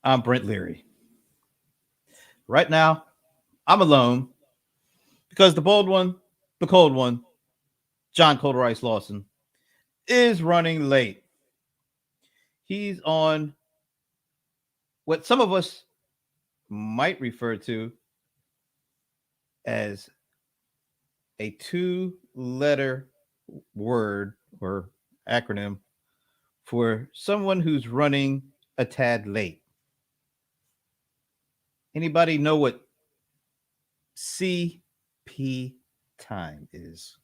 I'm Brent Leary. Right now, I'm alone because the bold one, the cold one, John Cold Rice Lawson, is running late. He's on what some of us might refer to as a two-letter word or acronym for someone who's running a tad late. Anybody know what CP time is?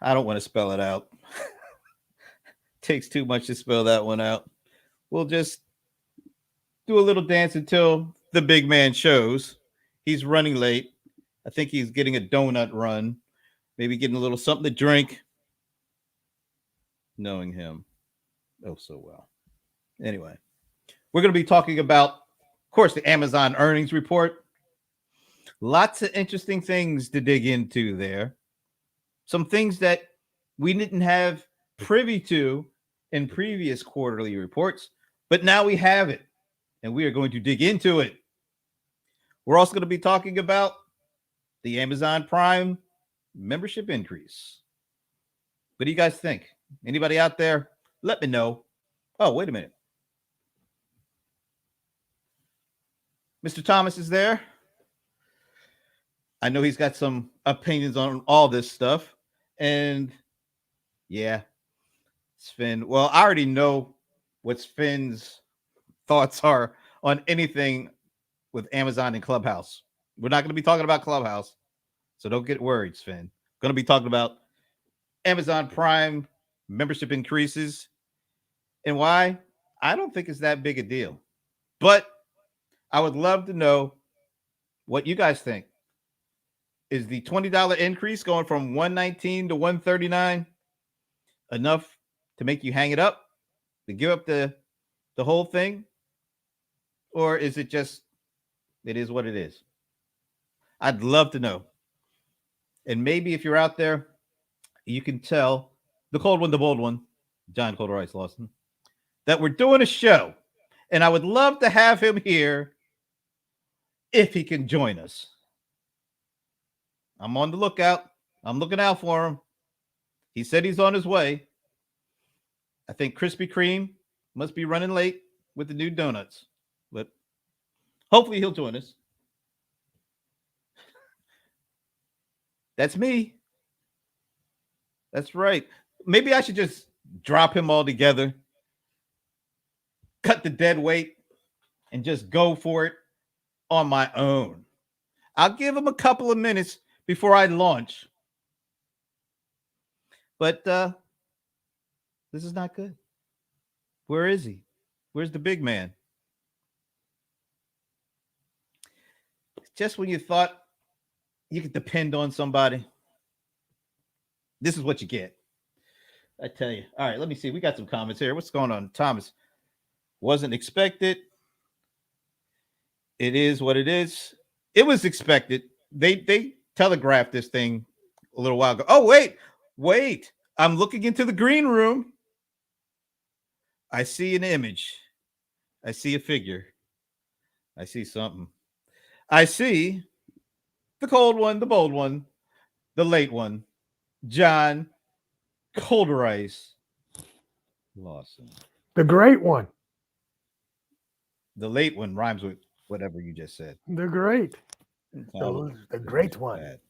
I don't want to spell it out. Takes too much to spell that one out. We'll just do a little dance until the big man shows. He's running late. I think he's getting a donut run, maybe getting a little something to drink, knowing him oh so well. Anyway, we're going to be talking about, of course, the Amazon earnings report. Lots of interesting things to dig into there. Some things that we didn't have privy to in previous quarterly reports, but now we have it, and we are going to dig into it. We're also going to be talking about the Amazon Prime membership increase. What do you guys think? Anybody out there? Let me know. Oh, wait a minute. Mr. Thomas is there. I know he's got some opinions on all this stuff. And yeah, Sven. Well, I already know what Sven's thoughts are on anything with Amazon and Clubhouse. We're not going to be talking about Clubhouse, so don't get worried, Sven. Going to be talking about Amazon Prime membership increases and why I don't think it's that big a deal. But I would love to know what you guys think. Is the $20 increase going from 119 to 139 enough to make you hang it up, to give up the whole thing? Or is it just it is what it is? I'd love to know. And maybe if you're out there, you can tell the cold one, the bold one, John Cold Rice Lawson, that we're doing a show. And I would love to have him here if he can join us. I'm on the lookout. I'm looking out for him. He said he's on his way. I think Krispy Kreme must be running late with the new donuts, but hopefully he'll join us. That's me. That's right. Maybe I should just drop him altogether, cut the dead weight, and just go for it on my own. I'll give him a couple of minutes before I launch. But this is not good. Where is he? Where's the big man? Just when you thought you could depend on somebody, this is what you get. I tell you. All right, let me see. We got some comments here. What's going on, Thomas? Wasn't expected. It is what it is. It was expected. They telegraphed this thing a little while ago. Oh, wait. I'm looking into the green room. I see an image. I see a figure. I see something. I see the cold one, the bold one, the late one, John Cold Rice Lawson. The great one. The late one rhymes with whatever you just said. The great. Oh, The great one. bad.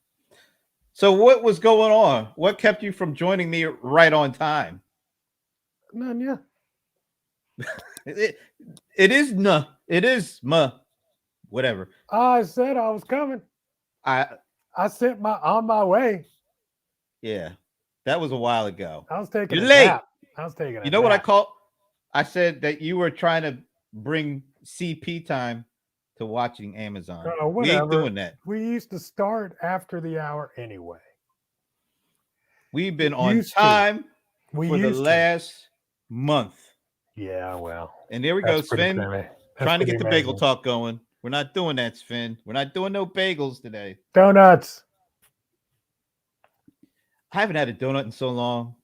So what was going on? What kept you from joining me right on time? None, yeah. It is no. It is whatever. I said I was coming. I sent my on my way. yeah. That was a while ago. I was taking You're a late. nap. I was taking a You know what I nap. call? I said that you were trying to bring CP time to watching Amazon. We ain't Whatever. doing that. We used to start after the hour anyway. We've been on Used to. time We for the used to. last month. Yeah, well. And there we go, that's pretty Sven. crazy. That's Trying to pretty get the bagel amazing. talk going. We're not doing that, Sven. We're not doing no bagels today. Donuts. I haven't had a donut in so long.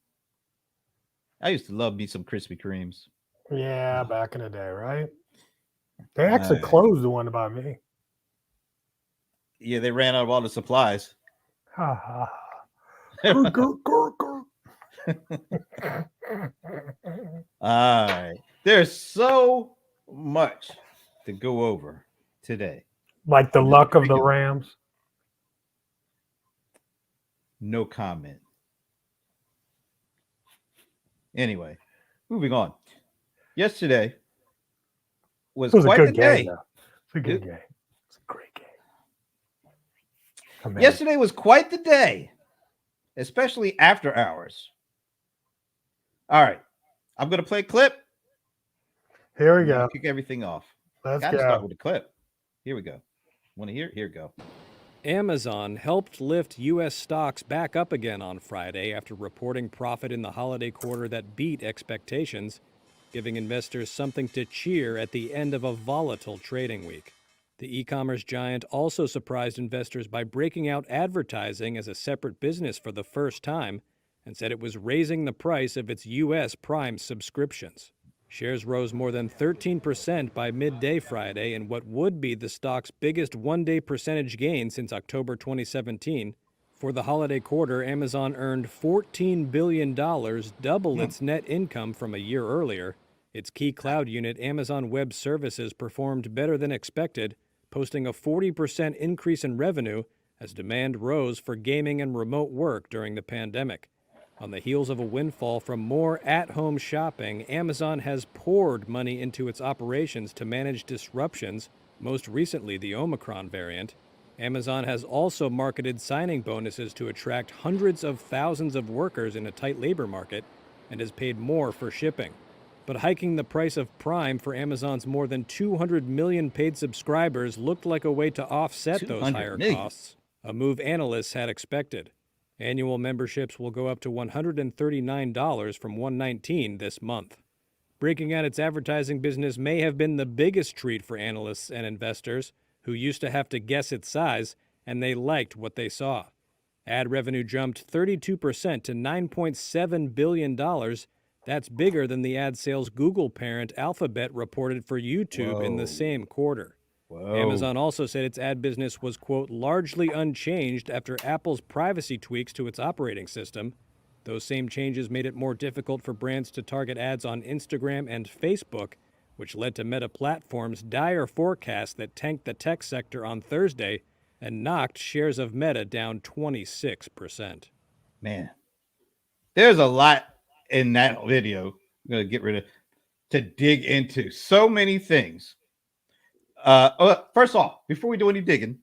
I used to love me some Krispy Kremes. Yeah, back in the day, right? They actually Alright. closed the one by me. Yeah, they ran out of all the supplies. Ha ha. Grr, grr, grr, grr. All right. There's so much to go over today. Like the I'm just luck of the thinking- Rams. No comment. Anyway, moving on. Yesterday was It was a quite good the game, day. though. It's a good It- game. It's a great game. Amazing. Yesterday was quite the day, especially after hours. All right. I'm going to play a clip. Here we I'm gonna go. kick everything off. Let's Got to start go. with the clip. Here we go. Want to hear it? Here we go. Amazon helped lift U.S. stocks back up again on Friday after reporting profit in the holiday quarter that beat expectations, giving investors something to cheer at the end of a volatile trading week. The e-commerce giant also surprised investors by breaking out advertising as a separate business for the first time and said it was raising the price of its U.S. Prime subscriptions. Shares rose more than 13% by midday Friday in what would be the stock's biggest one-day percentage gain since October 2017. For the holiday quarter, Amazon earned $14 billion, double its net income from a year earlier. Its key cloud unit, Amazon Web Services, performed better than expected, posting a 40% increase in revenue as demand rose for gaming and remote work during the pandemic. On the heels of a windfall from more at-home shopping, Amazon has poured money into its operations to manage disruptions, most recently the Omicron variant. Amazon has also marketed signing bonuses to attract hundreds of thousands of workers in a tight labor market and has paid more for shipping. But hiking the price of Prime for Amazon's more than 200 million paid subscribers looked like a way to offset those 200 higher million. costs, a move analysts had expected. Annual memberships will go up to $139 from $119 this month. Breaking out its advertising business may have been the biggest treat for analysts and investors who used to have to guess its size, and they liked what they saw. Ad revenue jumped 32% to $9.7 billion. That's bigger than the ad sales Google parent Alphabet reported for YouTube in the Whoa. same quarter. Whoa. Amazon also said its ad business was, quote, largely unchanged after Apple's privacy tweaks to its operating system. Those same changes made it more difficult for brands to target ads on Instagram and Facebook, which led to Meta Platforms' dire forecast that tanked the tech sector on Thursday and knocked shares of Meta down 26%. Man, there's a lot in that video. I'm going to get rid of to dig into so many things. First off, before we do any digging,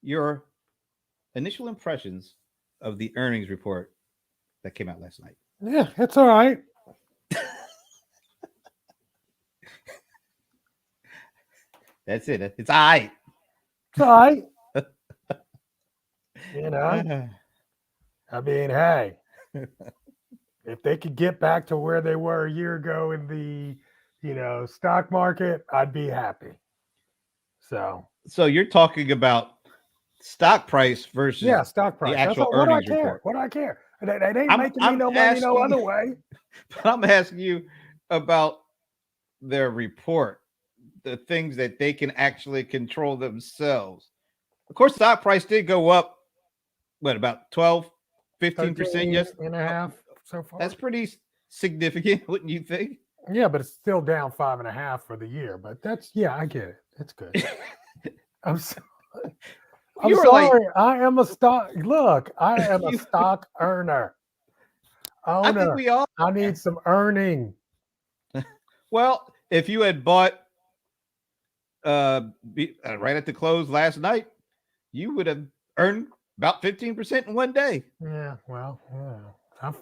your initial impressions of the earnings report that came out last night. Yeah, it's all right. That's it. It's all right. It's all right. You know, I mean, hey, if they could get back to where they were a year ago in the, stock market, I'd be happy. So So you're talking about stock price versus yeah, stock price. That's actual what do I earnings care? report. What do I care? It ain't I'm- making me I'm no money no asking- other way. But I'm asking you about their report, the things that they can actually control themselves. Of course, stock price did go up, what, about 12, 15%? Yes. and a half so far. That's pretty significant, wouldn't you think? Yeah, but it's still down 5.5 for the year. But that's I get it. It's good. I'm sorry. I'm You were like- sorry. I am a stock. Look, I am a You- stock earner. I think Owner. we all. I need some earning. Well, if you had bought right at the close last night, you would have earned about 15% in one day. Yeah, well,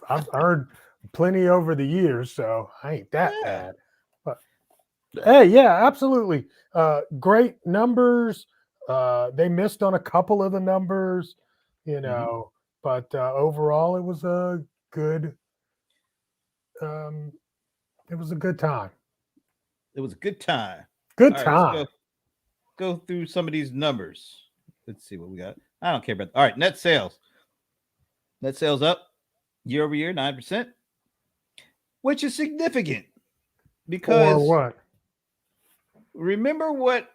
I've earned plenty over the years, so I ain't that Yeah. bad. But hey, yeah, absolutely. Great numbers. They missed on a couple of the numbers, but overall it was a good it was a good time. It was a good time. Good All right, time. let's go through some of these numbers. Let's see what we got. I don't care about. All right, net sales. Net sales up year over year, 9%. which is significant Or because what? remember what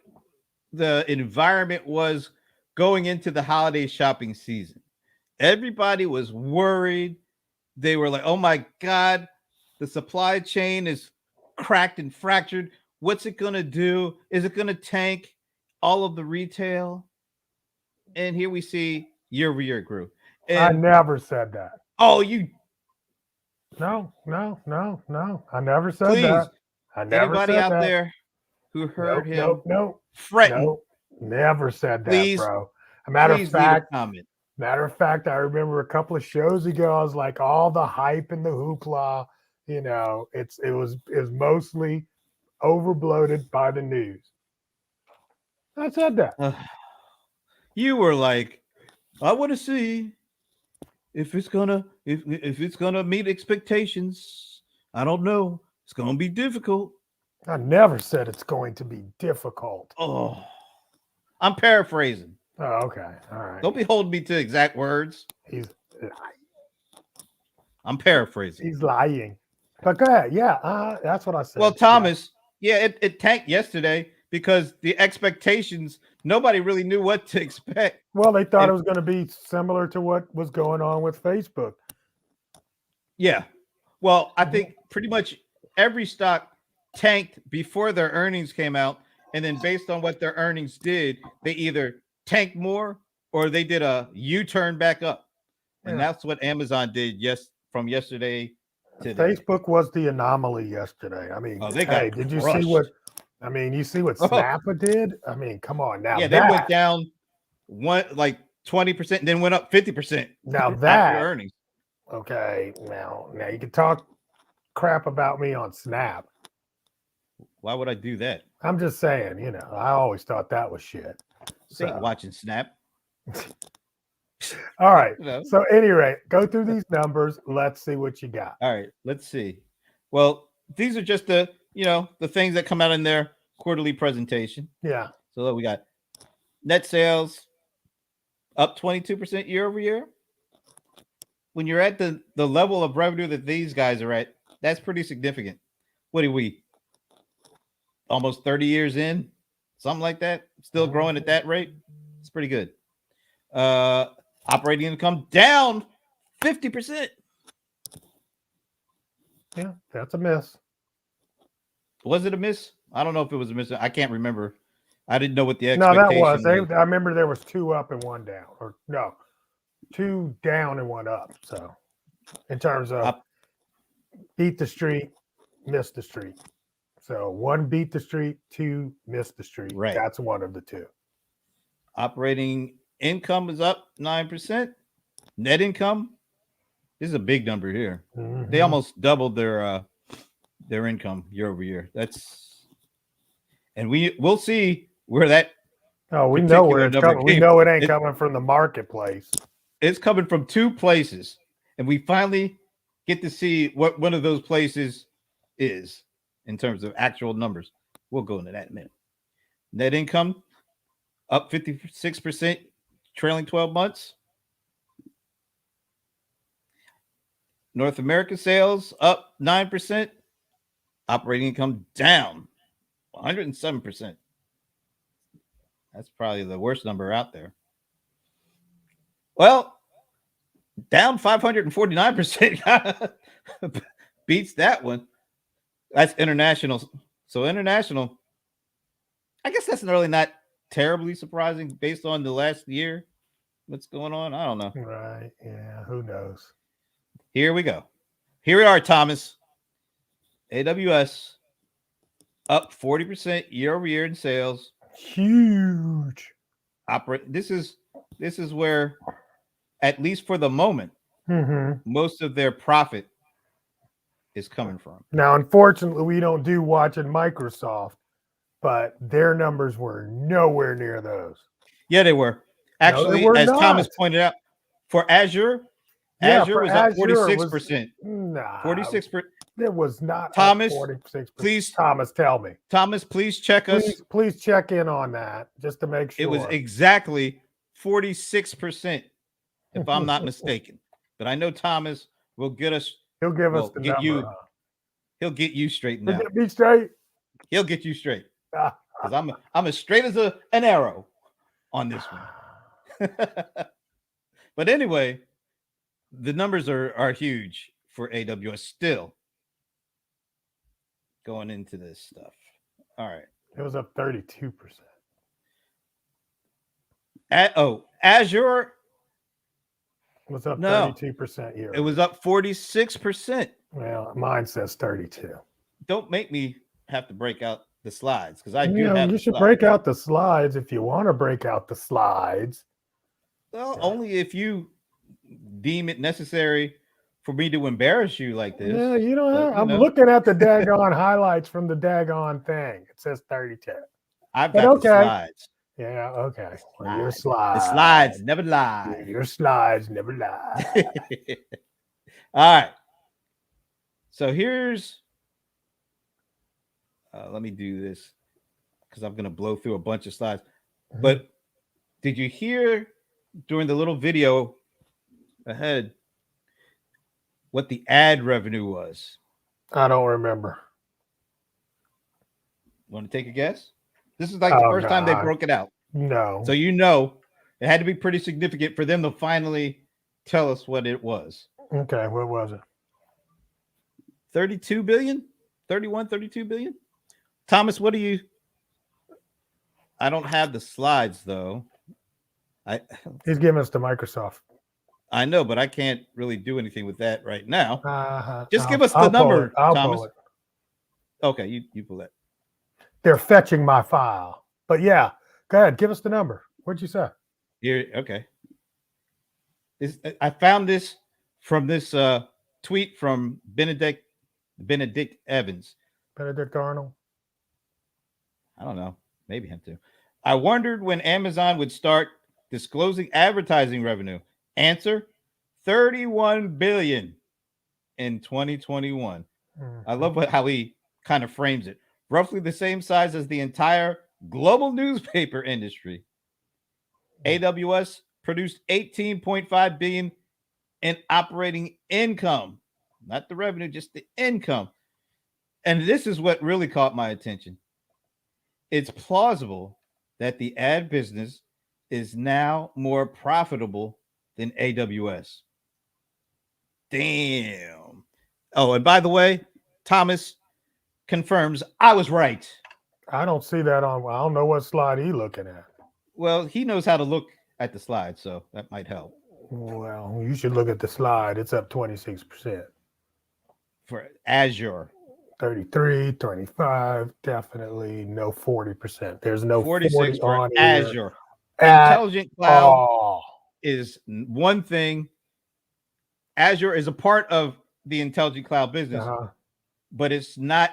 the environment was going into the holiday shopping season. Everybody was worried. They were like, oh my God, the supply chain is cracked and fractured. What's it going to do? Is it going to tank all of the retail? And here we see year over year grew. I And never said that. oh, you No. I never said please, that. I never anybody said out that. there who heard him Nope. fretting, Never said that, please, bro. A matter of please leave a fact, comment. I remember a couple of shows ago, I was like, all the hype and the hoopla, it was mostly overbloated by the news. I said that. You were like, I want to see if it's gonna if it's gonna meet expectations. I don't know. It's gonna be difficult. I never said it's going to be difficult. Oh, I'm paraphrasing. Oh, okay. All right. Don't be holding me to exact words. He's I'm paraphrasing. he's lying. But go ahead. Yeah, that's what I said. Well, Thomas, yeah, it tanked yesterday because the expectations, nobody really knew what to expect. Well, they thought and- it was going to be similar to what was going on with Facebook. Yeah. Well, I think pretty much every stock tanked before their earnings came out. And then based on what their earnings did, they either tanked more or they did a U-turn back up. And Yeah. that's what Amazon did from yesterday to today. Facebook was the anomaly yesterday. I mean, Oh, they got did you see crushed. what? I mean, you see what Oh. Snappa did? I mean, come on now. Yeah, they went down 20%, then went up 50%. Now after that earnings. okay. Now you can talk crap about me on Snap. Why would I do that? I'm just saying, I always thought that was shit. This ain't So, watching Snap. all right. You know? So, anyway, go through these numbers. Let's see what you got. All right, let's see. Well, these are just the things that come out in their quarterly presentation. Yeah. So look, we got net sales up 22% year over year. When you're at the level of revenue that these guys are at, that's pretty significant. What are we? Almost 30 years in, something like that. Still growing at that rate. It's pretty good. Operating income down 50%. Yeah, that's a miss. Was it a miss? I don't know if it was a miss. I can't remember. I didn't know what the No, expectation that was. was. I remember there was 2 up and 1 down, or no, 2 down and 1 up. So, in terms of beat the street, miss the street. So 1 beat the street, 2 missed the street. Right. That's one of the 2. Operating income is up 9%. Net income, this is a big number here. Mhm. They almost doubled their income year over year. And we'll see where that Oh, we know where particular it's number coming. We came- know it ain't it- coming from the marketplace. it's coming from 2 places, and we finally get to see what one of those places is in terms of actual numbers. We'll go into that in a minute. Net income up 56% trailing 12 months. North American sales up 9%. Operating income down 107%. That's probably the worst number out there. Well, down 549%. Beats that one. That's international. So international, I guess that's really not terribly surprising based on the last year. What's going on? I don't know. Right. Yeah. Who knows? Here we go. Here we are, Thomas. AWS up 40% year over year in sales. Huge. This is where, at least for the moment, Mm-hmm. most of their profit is coming from. Now, unfortunately, we don't do watching Microsoft, but their numbers were nowhere near those. Yeah, they were. Actually, were as not. Thomas pointed out, for Azure, Yeah, Azure for was up Azure, it was- 46%. Nah, 46%. It was not. Thomas, 46%. please- Thomas, tell me. Thomas, please check us. Please check in on that just to make sure. It was exactly 46%, if I'm not mistaken. But I know Thomas will get us. He'll give us well, the get number. you- huh? he'll get you straightened Look out. at me straight. He'll get you straight. Ah, Because I'm as straight as an arrow on this one. But anyway, the numbers are huge for AWS still going into this stuff. All right. it was up 32%. Azure, It was up No. 32% year. it was up 46%. Well, mine says 32. Don't make me have to break out the slides because I do You know, have you the should slides. break out the slides if you want to break out the slides. Well, only if you deem it necessary for me to embarrass you like this. No, you don't but, have. you I'm know. looking at the daggone highlights from the daggone thing. It says 32. I've but got the okay. slides. Yeah, okay. Well, your The slides. slides never lie. Your slides never lie. All right. So here's let me do this because I'm going to blow through a bunch of slides. But did you hear during the little video ahead what the ad revenue was? I don't remember. Want to take a guess? This is like the first time they God. broke it out. No. So you know it had to be pretty significant for them to finally tell us what it was. Okay, what was it? 32 billion? 31, 32 billion? Thomas, what do you? I don't have the slides though. He's giving us to Microsoft. I know, but I can't really do anything with that right now. Just give us the I'll pull number, it. I'll Thomas. pull it. Okay, you pull that. They're fetching my file. But yeah, go ahead. Give us the number. What'd you say? Here, okay. I found this from this tweet from Benedict Evans. Benedict Arnold? I don't know, maybe him too. I wondered when Amazon would start disclosing advertising revenue. Answer: 31 billion in 2021. I love how he kind of frames it. Roughly the same size as the entire global newspaper industry. AWS produced 18.5 billion in operating income, not the revenue, just the income. And this is what really caught my attention. It's plausible that the ad business is now more profitable than AWS. Damn. Oh, and by the way, Thomas confirms I was right. I don't see that on. I don't know what slide he's looking at. Well, he knows how to look at the slide, so that might help. Well, you should look at the slide. It's up 26%. For Azure. 33, 25, definitely no 40%. There's no 46 40 for on Azure. At Intelligent Cloud all. is one thing. Azure is a part of the Intelligent Cloud business, but it's not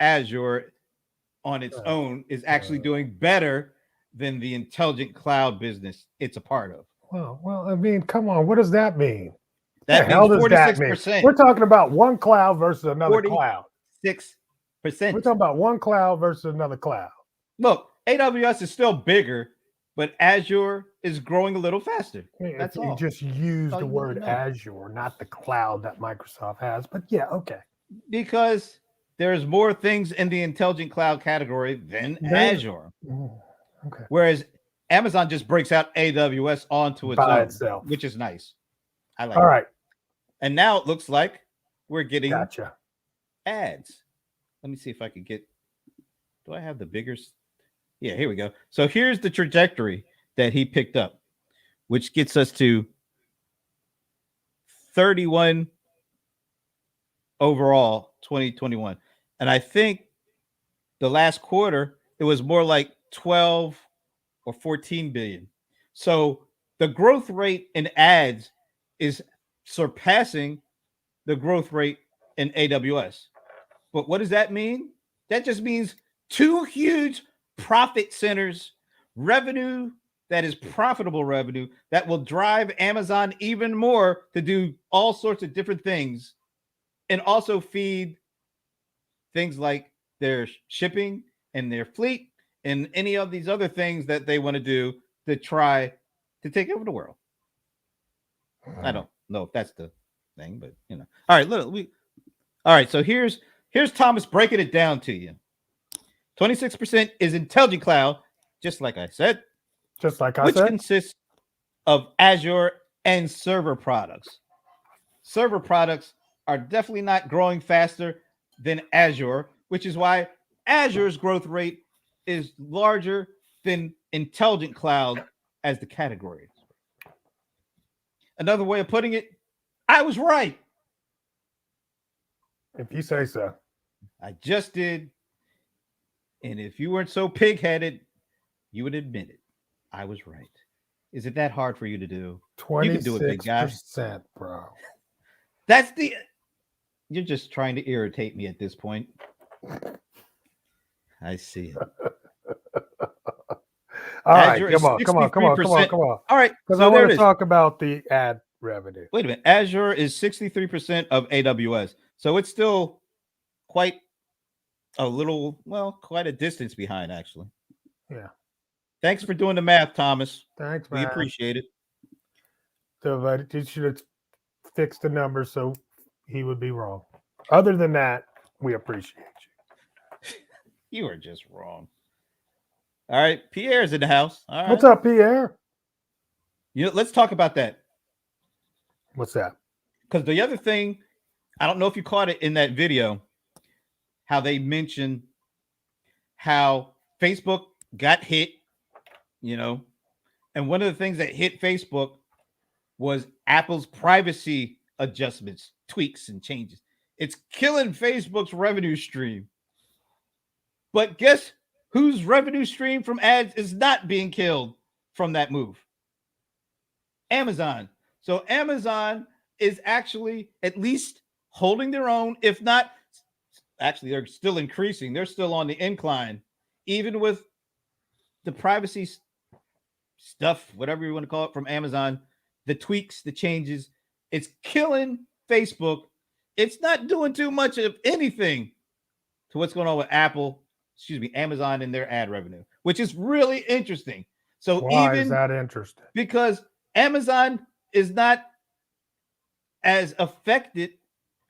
Azure on its own is actually doing better than the Intelligent Cloud business it's a part of. Well, I mean, come on. What does that mean? That the hell means does that mean? 46%. We're talking about one cloud versus another cloud. 6%. We're talking about one cloud versus another cloud. Look, AWS is still bigger, but Azure is growing a little faster. That's If all. you just use all the you need word to know. Azure, not the cloud that Microsoft has. But yeah, okay. Because there's more things in the Intelligent Cloud category than Azure. Okay. Whereas Amazon just breaks out AWS onto its By own, itself. which is nice. I like All it. right. And now it looks like we're getting Gotcha. ads. Let me see if I could get. Do I have the bigger? Yeah, here we go. So here's the trajectory that he picked up, which gets us to 31 overall 2021. And I think the last quarter, it was more like 12 or 14 billion. So the growth rate in ads is surpassing the growth rate in AWS. But what does that mean? That just means two huge profit centers, revenue that is profitable revenue that will drive Amazon even more to do all sorts of different things and also feed things like their shipping and their fleet and any of these other things that they want to do to try to take over the world. I don't know if that's the thing, but you know. All right, look, All right, so here's Thomas breaking it down to you. 26% is Intelligent Cloud, just like I said, Just like I which said. consists of Azure and server products. Server products are definitely not growing faster than Azure, which is why Azure's growth rate is larger than Intelligent Cloud as the category. Another way of putting it, I was right. If you say so. I just did. And if you weren't so pig-headed, you would admit it. I was right. Is it that hard for you to do? You can do it, big guy. 26%, bro. That's the. You're just trying to irritate me at this point. I see it. All right, Azure is come on. 63%. All right, Because so I there want it to is. talk about the ad revenue. Wait a minute. Azure is 63% of AWS. So it's still quite quite a distance behind, actually. Yeah. Thanks for doing the math, Thomas. Thanks, We man. appreciate it. So, but you should have fixed the numbers so he would be wrong. Other than that, we appreciate you. You are just wrong. All right. Pierre's in the house. All right. What's up, Pierre? Let's talk about that. What's that? Because the other thing, I don't know if you caught it in that video, how they mentioned how Facebook got hit, and one of the things that hit Facebook was Apple's privacy adjustments, tweaks, and changes. It's killing Facebook's revenue stream. But guess whose revenue stream from ads is not being killed from that move? Amazon. So Amazon is actually at least holding their own, if not, actually, they're still increasing. They're still on the incline, even with the privacy stuff, whatever you want to call it, from Amazon, the tweaks, the changes. It's killing Facebook. It's not doing too much of anything to what's going on with Amazon and their ad revenue, which is really interesting. So Why is that interesting? Because Amazon is not as affected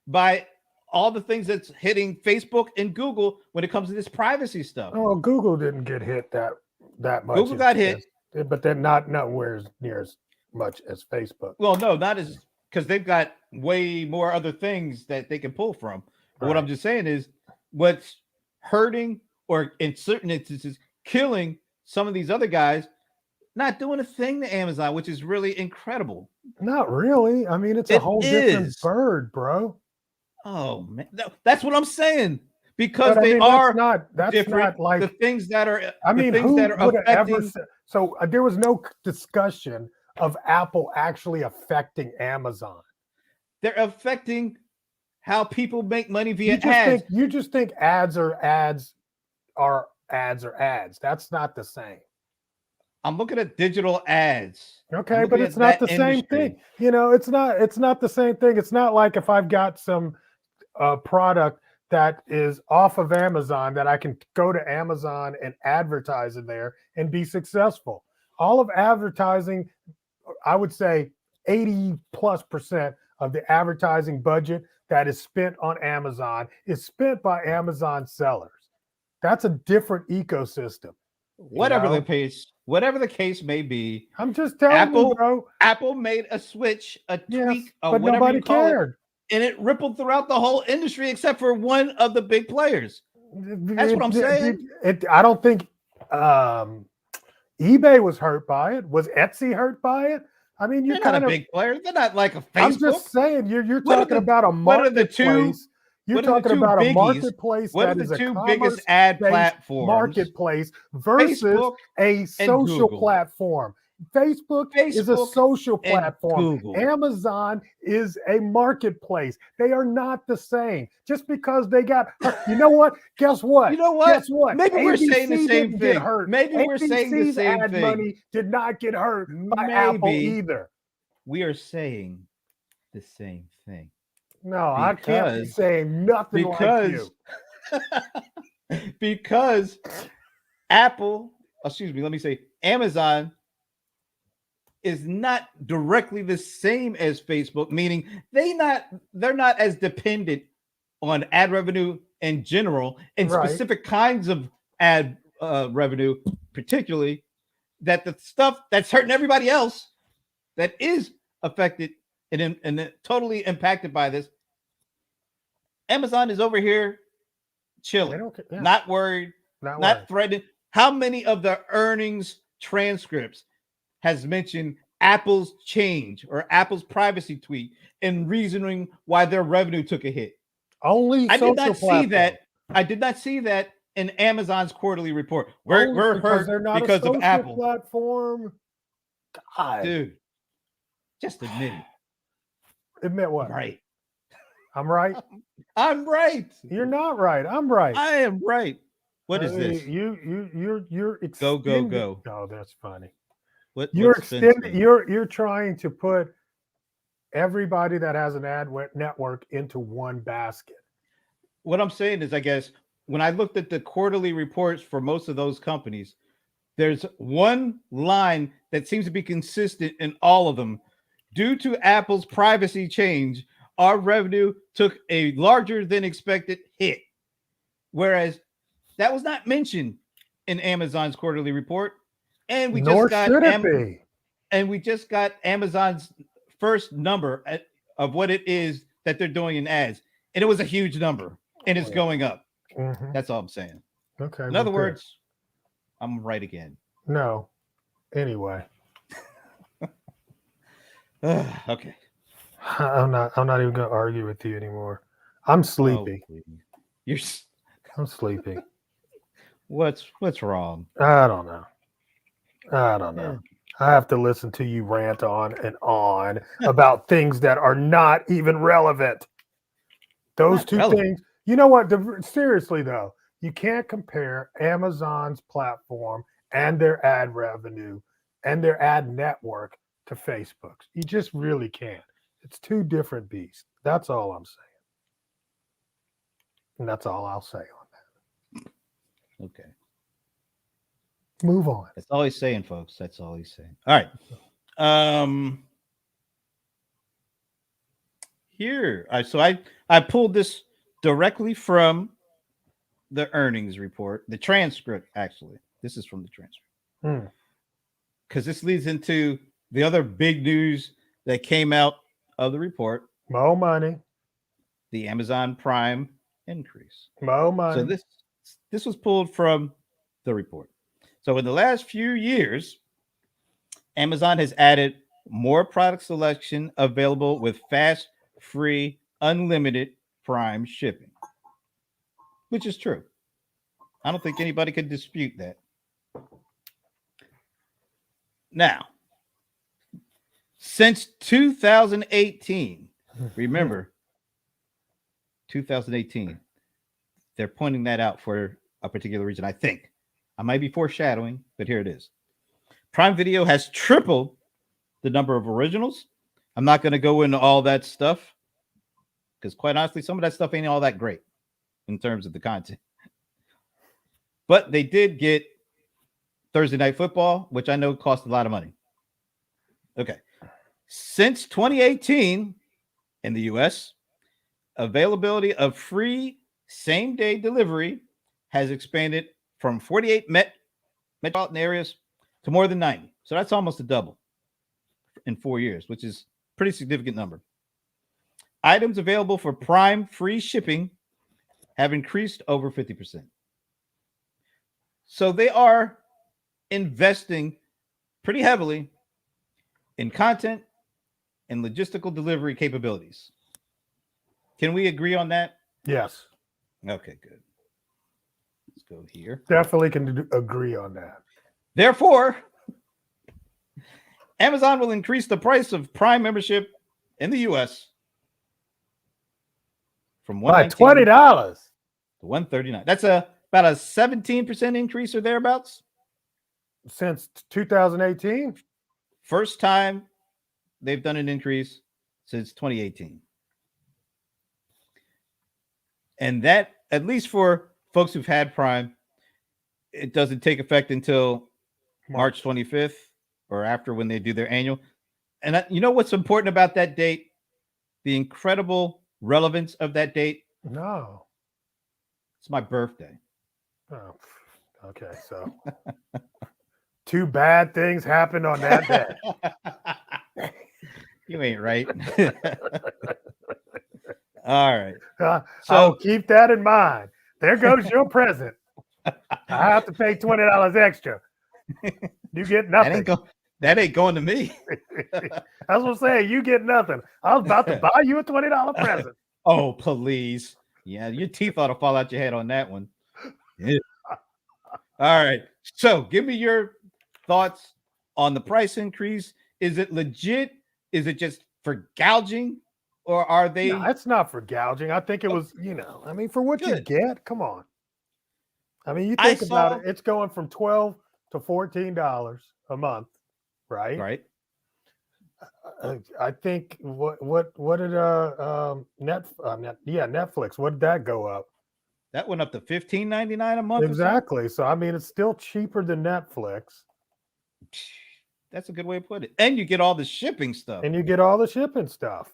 by all the things that's hitting Facebook and Google when it comes to this privacy stuff. Oh, Google didn't get hit that much. Google got hit, but they're not nowhere near as much as Facebook. Well, no, not as, because they've got way more other things that they can pull from. But what I'm just saying is, what's hurting or in certain instances killing some of these other guys, not doing a thing to Amazon, which is really incredible. Not really. I mean, it's a whole different bird, bro. Oh man, that's what I'm saying. Because they are that's different. Not like the things that are. I mean, the things who that are would have affecting. ever said, so there was no discussion of Apple actually affecting Amazon. They're affecting how people make money via ads. You just think ads are ads. That's not the same. I'm looking at digital ads. Okay, but it's not the same thing. It's not the same thing. It's not like if I've got some product that is off of Amazon that I can go to Amazon and advertise in there and be successful. All of advertising, I would say 80+% of the advertising budget that is spent on Amazon is spent by Amazon sellers. That's a different ecosystem. Whatever the case may be. I'm just telling you, bro. Apple made a switch, a tweak, or but whatever nobody you call cared. It, and it rippled throughout the whole industry except for one of the big players. That's what I'm saying. I don't think eBay was hurt by it. Was Etsy hurt by it? I mean, They're not a big player. They're not like a Facebook. I'm just saying, you're talking about a marketplace. You're talking about a marketplace that is a two biggest ad platforms marketplace versus a social platform. Facebook is a social platform. Amazon is a marketplace. They are not the same. Just because they got hurt. You know what? Guess what? Guess what? Maybe ABC we're saying the same thing. Maybe ABC's we're saying the same ad thing. money did not get hurt by Apple either. We are saying the same thing. No, I can't be saying nothing like you. Because Amazon is not directly the same as Facebook, meaning they're not as dependent on ad revenue in general and Right. specific kinds of ad revenue, particularly that the stuff that's hurting everybody else that is affected and totally impacted by this. Amazon is over here They chilling, don't care. Yeah, not worried, not not worried. threatened. How many of the earnings transcripts has mentioned Apple's change or Apple's privacy tweet and reasoning why their revenue took a hit? Only I did social not see platforms. that. I did not see that in Amazon's quarterly report. Only We're because hurt they're not because a of social Apple. platform. God, Dude, just admit it. admit what? Right. I'm right. I'm right. You're not right. I'm right. I am right. What is this? You're Go, go, extending. go. Oh, that's funny. What's You're Spin extending. saying? You're trying to put everybody that has an ad network into one basket. What I'm saying is, I guess, when I looked at the quarterly reports for most of those companies, there's one line that seems to be consistent in all of them. Due to Apple's privacy change, our revenue took a larger than expected hit. Whereas that was not mentioned in Amazon's quarterly report. And we Nor just got should it be. and we just got Amazon's first number of what it is that they're doing in ads. And it was a huge number and it's going up. Mhm. That's all I'm saying. Okay. In well, other good. words, I'm right again. No. Anyway, Okay. I'm not even going to argue with you anymore. I'm sleepy. Oh, you're I'm sleepy. what's wrong? I don't know. I don't know. Yeah. I have to listen to you rant on and on about things that are not even relevant. Those Not two relevant. things. You know what? Seriously, though, you can't compare Amazon's platform and their ad revenue and their ad network to Facebook's. You just really can't. It's two different beasts. That's all I'm saying. And that's all I'll say on that. Okay. Move on. That's all he's saying, folks. That's all he's saying. All right. Here. So I pulled this directly from the earnings report, the transcript, actually. This is from the transcript. Because this leads into the other big news that came out of the report. More money. The Amazon Prime increase. More money. So this was pulled from the report. So in the last few years, Amazon has added more product selection available with fast, free, unlimited Prime shipping, which is true. I don't think anybody could dispute that. Now, since 2018, remember, 2018, they're pointing that out for a particular reason, I think. I might be foreshadowing, but here it is. Prime Video has tripled the number of originals. I'm not going to go into all that stuff because, quite honestly, some of that stuff ain't all that great in terms of the content. But they did get Thursday Night Football, which I know cost a lot of money. Okay. Since 2018 in the US, availability of free same-day delivery has expanded from 48 metropolitan areas to more than 90. So that's almost a double in 4 years, which is a pretty significant number. Items available for Prime free shipping have increased over 50%. So they are investing pretty heavily in content and logistical delivery capabilities. Can we agree on that? Yes. Okay, good. Let's go here. Definitely can agree on that. Therefore, Amazon will increase the price of Prime membership in the US from By $119 $20. to $139. That's about a 17% increase or thereabouts. Since 2018? First time they've done an increase since 2018. And that, at least for folks who've had Prime, it doesn't take effect until March 25th or after when they do their annual. And you know what's important about that date? The incredible relevance of that date. No. It's my birthday. Oh, okay. So 2 bad things happened on that day. You ain't right. All right. I'll So keep that in mind. There goes your present. I have to pay $20 extra. You get that nothing. ain't going to me. That's what I'm saying. You get nothing. I was about to buy you a $20 present. Oh, please. Yeah, your teeth ought to fall out your head on that one. Yeah. All right. So give me your thoughts on the price increase. Is it legit? Is it just for gouging? Or are they No, it's not for gouging. I think it was, I mean, for what you good? get, come on. I mean, you I think about saw it, it's going from $12 to $14 a month, right? right. I think what did Netflix, what did that go up? That went up to $15.99 a month. Exactly. So I mean, it's still cheaper than Netflix, Or so? That's a good way to put it. And you get all the shipping stuff. and you get all the shipping stuff.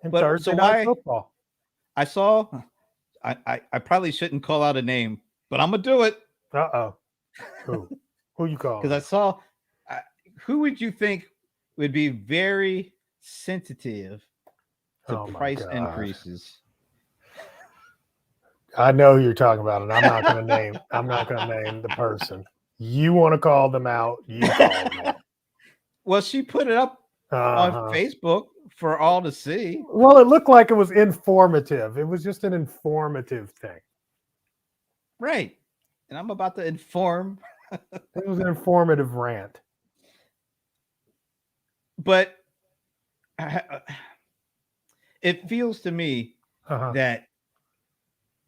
And But Thursday so night why football. I saw I probably shouldn't call out a name, but I'm gonna do it Uh-oh. Who you calling? because I saw who would you think would be very sensitive to Oh my price God. increases? I know who you're talking about, and I'm not going to name the person. You want to call them out? You call them out. Well, she put it up on Facebook for all to see. Well, it looked like it was informative. It was just an informative thing. Right. And I'm about to inform. It was an informative rant. But it feels to me that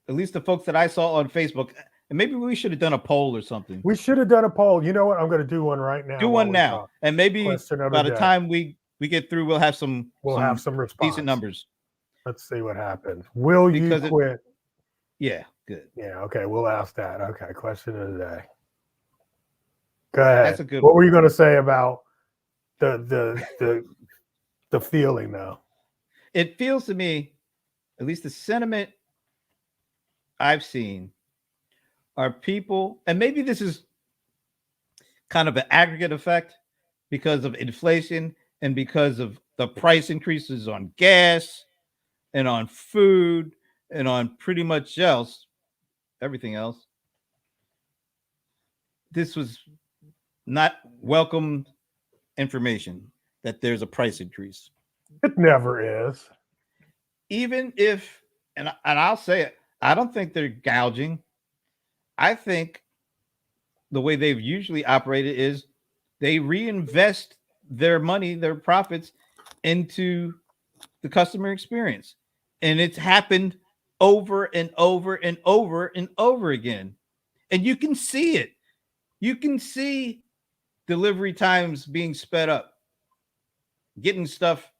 at least the folks that I saw on Facebook, and maybe we should have done a poll or something. We should have done a poll. You know what? I'm going to do one right now. Do one now. Talk. And maybe Question of by the the day. time we get through, we'll have some response. decent numbers. Let's see what happens. Will you quit? Yeah, good. Yeah, okay. We'll ask that. Okay, question of the day. Go ahead. That's a good What one. were you going to say about the feeling though? It feels to me, at least the sentiment I've seen, are people, and maybe this is kind of an aggregate effect because of inflation and because of the price increases on gas and on food and on pretty much everything else. This was not welcome information that there's a price increase. It never is. Even if, and I'll say it, I don't think they're gouging. I think the way they've usually operated is they reinvest their money, their profits into the customer experience. And it's happened over and over and over and over again. And you can see it. You can see delivery times being sped up, getting stuff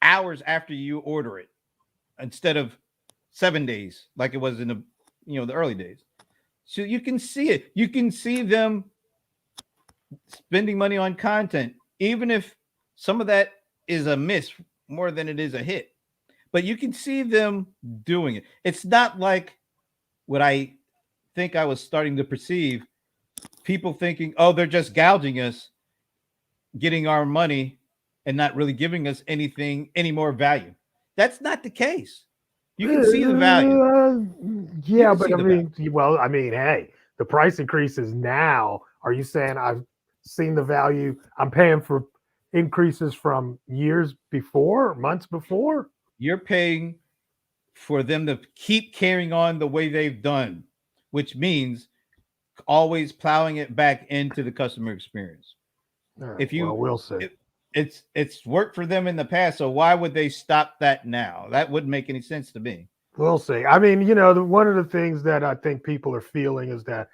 hours after you order it instead of 7 days like it was in the early days. So you can see it. You can see them spending money on content, even if some of that is a miss more than it is a hit. But you can see them doing it. It's not like what I think I was starting to perceive, people thinking, oh, they're just gouging us, getting our money and not really giving us any more value. That's not the case. You can see the value. Yeah, but I mean, hey, the price increases now. Are you saying I've seen the value? I'm paying for increases from years before, months before? You're paying for them to keep carrying on the way they've done, which means always plowing it back into the customer experience. Right, we'll see. It's worked for them in the past, so why would they stop that now? That wouldn't make any sense to me. We'll see. I mean, one of the things that I think people are feeling is that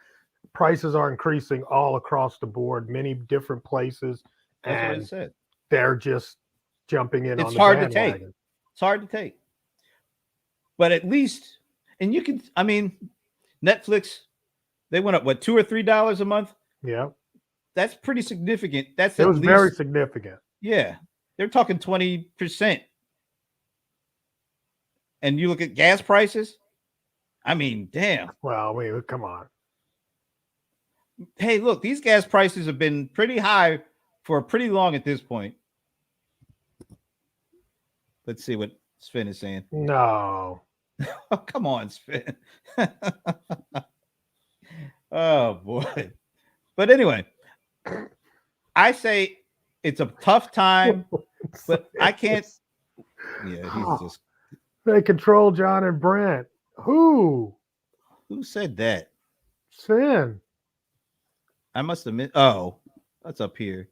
prices are increasing all across the board, many different places. That's what it said. They're just jumping in. It's hard to take. It's hard to take. But at least, and you can, I mean, Netflix, they went up, what, $2 or $3 a month? Yeah. That's pretty significant. It was very significant. Yeah. They're talking 20%. and you look at gas prices, I mean, damn. Well, wait, come on. Hey, look, these gas prices have been pretty high for pretty long at this point. Let's see what Sven is saying. No. Oh, come on, Sven. Oh boy. But anyway, I say it's a tough time, but I can't. Yeah, he's just. They control John and Brent. Who said that? Sin? I must admit. Oh, that's up here.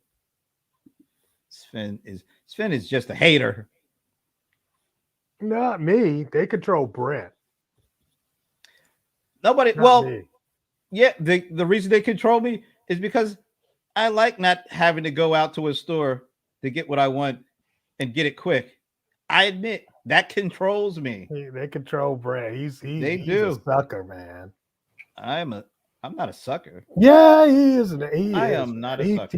Sven is just a hater. Not me. They control Brent. Nobody. Not Well, me. yeah. The reason they control me is because I like not having to go out to a store to get what I want and get it quick. I admit that controls me. They control Brent. He's They he's do. a sucker, man. I'm not a sucker. Yeah, he is. He I is. am not a He sucker.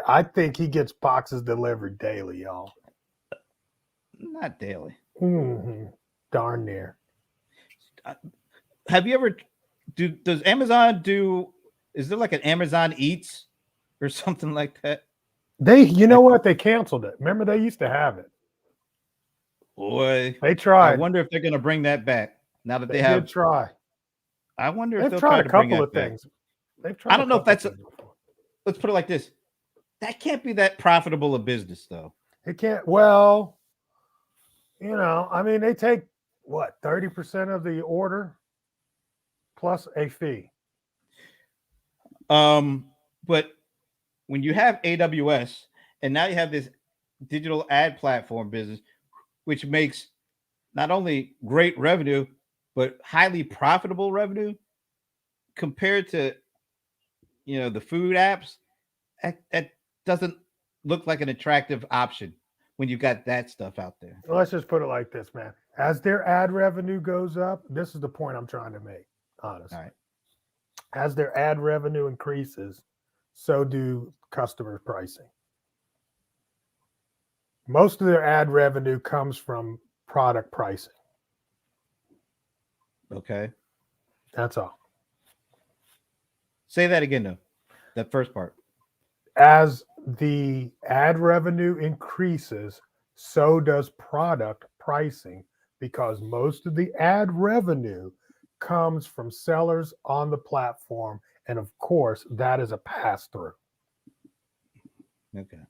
I think he gets boxes delivered daily, y'all. Not daily. Darn near. Have you ever does Amazon do, is there like an Amazon Eats or something like that? You know what? They canceled it. Remember, they used to have it. Boy, They I tried. wonder if they're going to bring that back now that They they have. did try. I wonder if They've they'll tried try a to bring couple that of back. things. They've tried. I don't know if that's things before. Let's put it like this. That can't be that profitable a business, though. It can't. Well, I mean, they take what 30% of the order plus a fee. But when you have AWS and now you have this digital ad platform business, which makes not only great revenue, but highly profitable revenue compared to, the food apps, that doesn't look like an attractive option when you got that stuff out there. Let's just put it like this, man. As their ad revenue goes up, this is the point I'm trying to make, honestly. All right. As their ad revenue increases, so do customer pricing. Most of their ad revenue comes from product pricing. Okay. That's all. Say that again, though. That first part. As the ad revenue increases, so does product pricing, because most of the ad revenue comes from sellers on the platform. And of course, that is a pass through. Okay.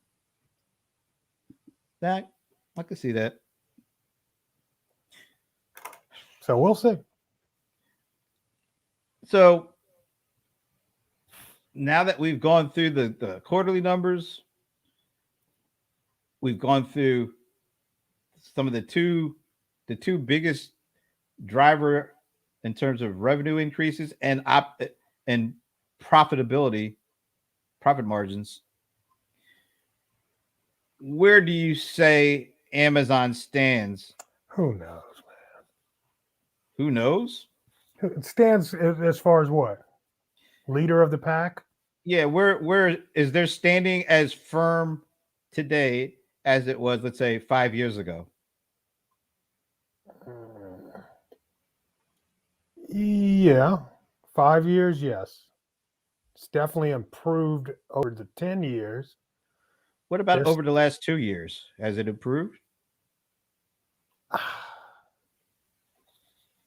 That I can see that. So we'll see. So now that we've gone through the quarterly numbers, we've gone through some of the two biggest driver in terms of revenue increases and profitability, profit margins. Where do you say Amazon stands? Who knows, man? Who knows? It stands as far as what? Leader of the pack? Yeah, where is their standing as firm today as it was, let's say, 5 years ago? Yeah. 5 years, yes. It's definitely improved over the 10 years. What about Yes. over the last 2 years? Has it improved?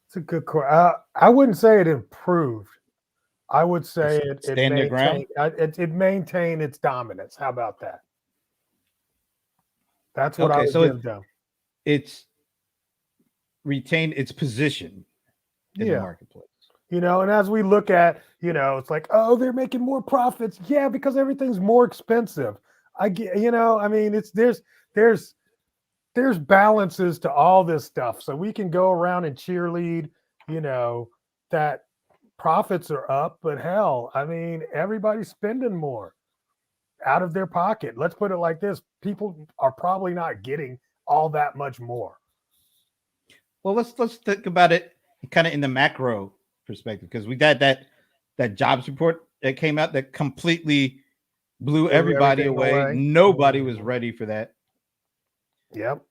It's a good question. I wouldn't say it improved. I would say it Stand their ground? maintained its dominance. How about that? That's what I Okay, would so give them. it's retained its position in the Yeah. marketplace. And as we look at, it's like, oh, they're making more profits. Yeah, because everything's more expensive. I get, I mean, there's balances to all this stuff. So we can go around and cheerlead, that profits are up, but hell, I mean, everybody's spending more out of their pocket. Let's put it like this. People are probably not getting all that much more. Well, let's think about it kind of in the macro perspective, because we got that jobs report that came out that completely blew everybody everything away. away. Nobody was ready for that. Yep.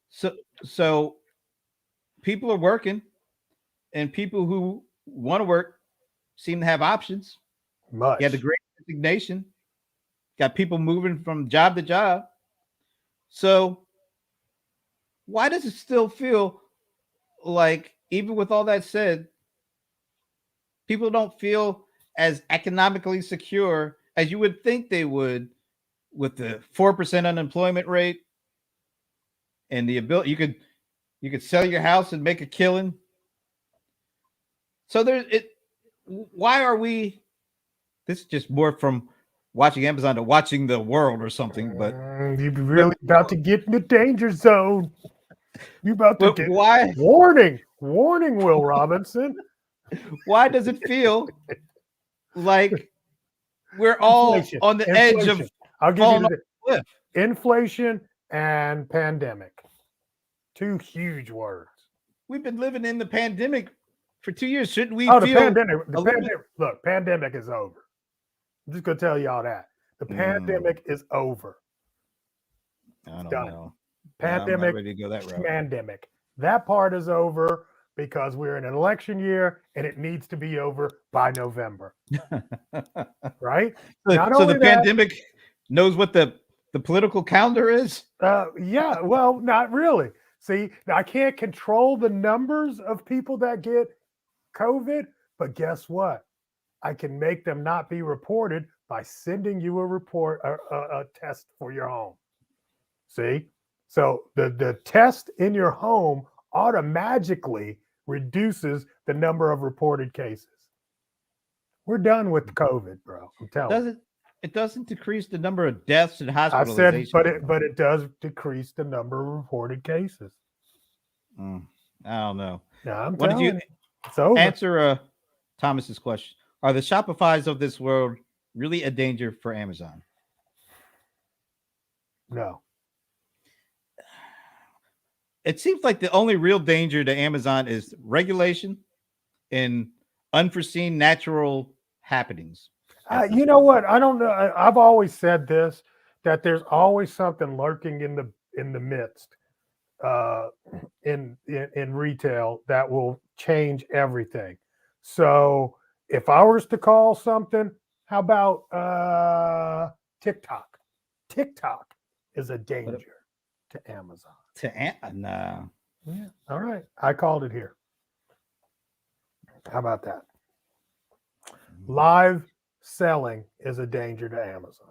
So people are working, and people who want to work seem to have options. Much. You had the great resignation, got people moving from job to job. So why does it still feel like, even with all that said, people don't feel as economically secure as you would think they would with the 4% unemployment rate and the ability you could sell your house and make a killing. So why are we, this is just more from watching Amazon to watching the world or something, but you're really about to get in the danger zone. You're about to get why warning, Will Robinson. why does it feel like we're all Inflation. on the edge of I'll give falling you off the cliff? inflation and pandemic. Two huge words. We've been living in the pandemic for 2 years. Shouldn't we The feel pandemic. a little bit- Look, pandemic is over. I'm just gonna tell y'all that. The pandemic is over. I don't Done. know. Pandemic, I'm not ready to go that route. pandemic. That part is over because we're in an election year and it needs to be over by November. Right? Not So only the that- pandemic knows what the political calendar is? Yeah, well, not really. See, I can't control the numbers of people that get COVID, but guess what? I can make them not be reported by sending you a test for your home. See? So the test in your home automatically reduces the number of reported cases. We're done with COVID, bro. I'm telling you. It doesn't decrease the number of deaths and I hospitalizations. said, but it does decrease the number of reported cases. I don't know. Now, I'm Why did telling you you, it's over. answer Thomas's question? Are the Shopifys of this world really a danger for Amazon? No. It seems like the only real danger to Amazon is regulation and unforeseen natural happenings. You know what? I don't know. I've always said this, that there's always something lurking in the midst in retail that will change everything. So if I was to call something, how about TikTok? TikTok is a danger to Amazon. Nah. Yeah. All right. I called it here. How about that? Live selling is a danger to Amazon.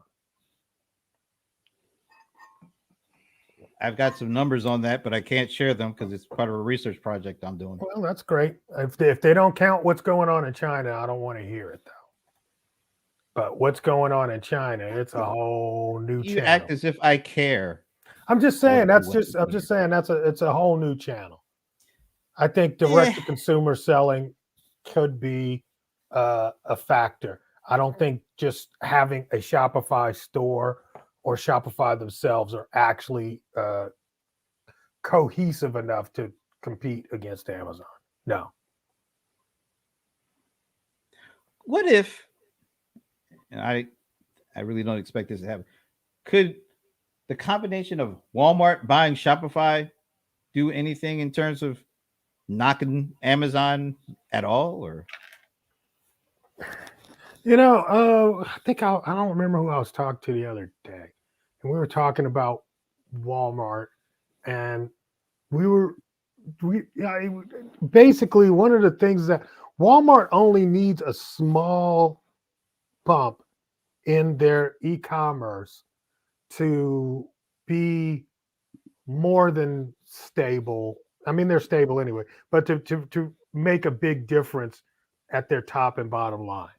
I've got some numbers on that, but I can't share them because it's part of a research project I'm doing. Well, that's great. If they don't count what's going on in China, I don't want to hear it though. But what's going on in China, it's a whole new You channel. act as if I care. I'm just saying I'm just saying it's a whole new channel. I think direct to consumer selling could be a factor. I don't think just having a Shopify store or Shopify themselves are actually cohesive enough to compete against Amazon. No. What if, and I really don't expect this to happen, could the combination of Walmart buying Shopify do anything in terms of knocking Amazon at all? Or I think I don't remember who I was talking to the other day, and we were talking about Walmart, and basically one of the things that Walmart only needs a small bump in their e-commerce to be more than stable. I mean, they're stable anyway, but to make a big difference at their top and bottom line,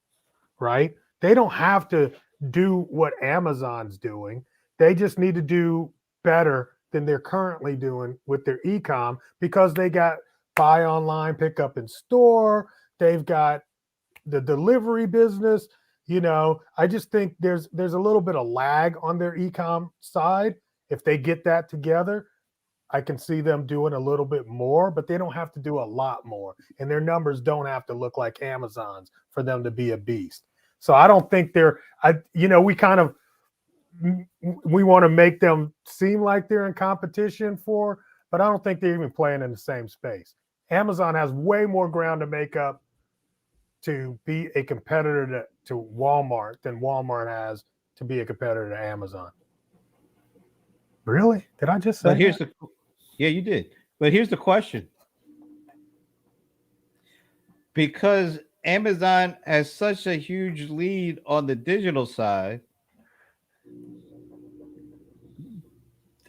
right? They don't have to do what Amazon's doing. They just need to do better than they're currently doing with their e-com, because they got buy online, pick up in store. They've got the delivery business. I just think there's a little bit of lag on their e-com side. If they get that together, I can see them doing a little bit more, but they don't have to do a lot more. And their numbers don't have to look like Amazon's for them to be a beast. So I don't think we want to make them seem like they're in competition for but I don't think they're even playing in the same space. Amazon has way more ground to make up to be a competitor to Walmart than Walmart has to be a competitor to Amazon. Really? Did I just say But here's that? yeah, you did. But here's the question. Because Amazon has such a huge lead on the digital side,